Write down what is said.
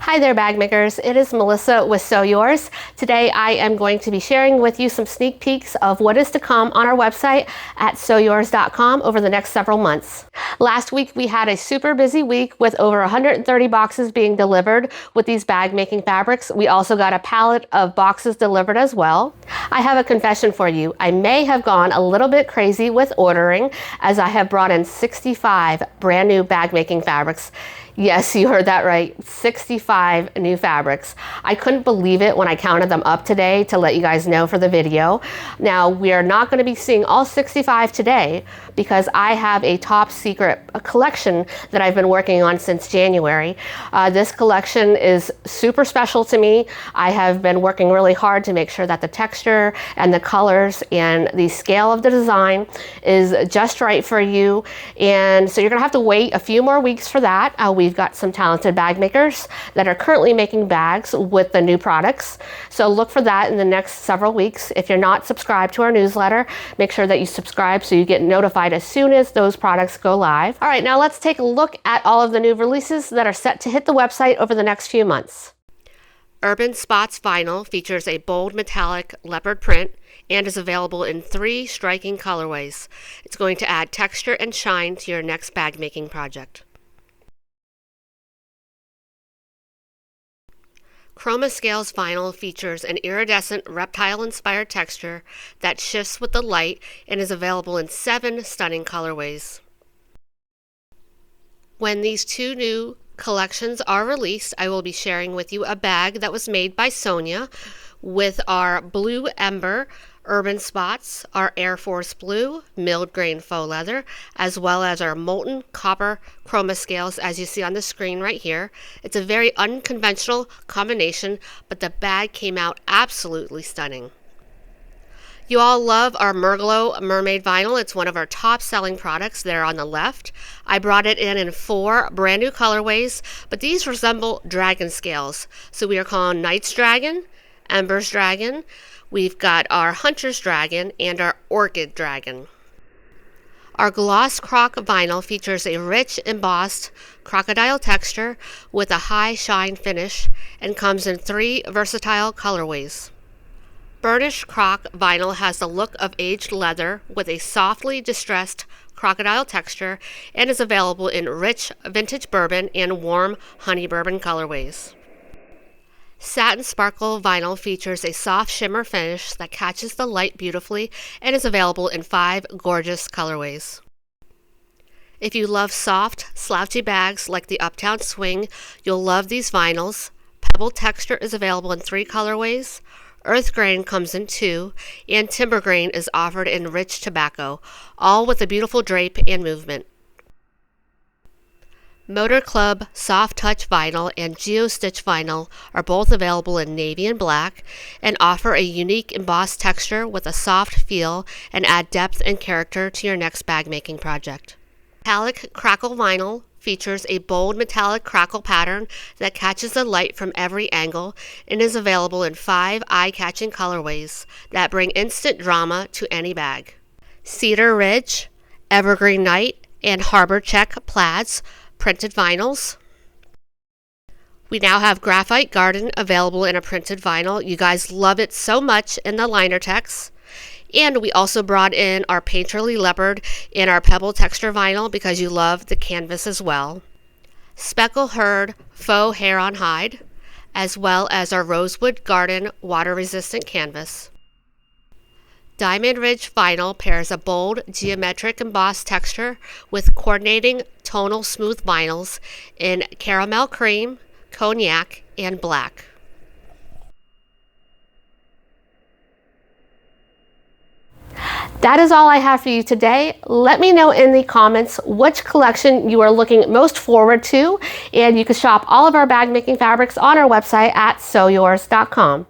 Hi there, bag makers. It is Melissa with Sew Yours. Today I am going to be sharing with you some sneak peeks of what is to come on our website at sewyours.com over the next several months. Last week we had a super busy week with over 130 boxes being delivered with these bag making fabrics. We also got a pallet of boxes delivered as well. I have a confession for you. I may have gone a little bit crazy with ordering as I have brought in 65 brand new bag making fabrics. Yes, you heard that right. 65 new fabrics. I couldn't believe it when I counted them up today to let you guys know for the video. Now, we are not going to be seeing all 65 today because I have a top secret collection that I've been working on since January. This collection is super special to me. I have been working really hard to make sure that the texture and the colors and the scale of the design is just right for you. And so you're going to have to wait a few more weeks for that. We've got some talented bag makers that are currently making bags with the new products. So look for that in the next several weeks. If you're not subscribed to our newsletter, make sure that you subscribe so you get notified as soon as those products go live. All right, now let's take a look at all of the new releases that are set to hit the website over the next few months. UrbanSpots Vinyl features a bold metallic leopard print and is available in 3 striking colorways. It's going to add texture and shine to your next bag making project. ChromaScale Vinyl features an iridescent reptile-inspired texture that shifts with the light and is available in 7 stunning colorways. When these 2 new collections are released, I will be sharing with you a bag that was made by Sonia with our Blue Ember Urban Spots, our Air Force Blue milled grain faux leather, as well as our molten copper ChromaScales as you see on the screen right here. It's a very unconventional combination, but the bag came out absolutely stunning. You all love our Merglow Mermaid Vinyl. It's one of our top selling products there on the left. I brought it in 4 brand new colorways, but these resemble dragon scales. So we are calling Knight's Dragon, Ember's Dragon. We've got our Hunter's Dragon and our Orchid Dragon. Our Gloss Croc Vinyl features a rich embossed crocodile texture with a high shine finish and comes in 3 versatile colorways. Burnished Croc Vinyl has the look of aged leather with a softly distressed crocodile texture and is available in rich vintage bourbon and warm honey bourbon colorways. Satin Sparkle Vinyl features a soft shimmer finish that catches the light beautifully and is available in 5 gorgeous colorways. If you love soft, slouchy bags like the Uptown Swing, you'll love these vinyls. Pebble texture is available in 3 colorways. EarthGrain comes in 2, and TimberGrain is offered in rich tobacco, all with a beautiful drape and movement. MotorClub Soft Touch Vinyl and GeoStitch Vinyl are both available in navy and black and offer a unique embossed texture with a soft feel and add depth and character to your next bag making project. MetallicCrackle Vinyl features a bold metallic crackle pattern that catches the light from every angle and is available in 5 eye-catching colorways that bring instant drama to any bag. Cedar Ridge, Evergreen Night, and Harbor Check Plaids printed vinyls. We now have Graphite Garden available in a printed vinyl. You guys love it so much in the liner text. And we also brought in our Painterly Leopard in our Pebble texture vinyl because you love the canvas as well. Speckle Herd Faux Hair on Hide, as well as our Rosewood Garden water resistant canvas. DiamondRidge Vinyl pairs a bold, geometric embossed texture with coordinating tonal smooth vinyls in caramel cream, cognac, and black. That is all I have for you today. Let me know in the comments which collection you are looking most forward to, and you can shop all of our bag making fabrics on our website at sewyours.com.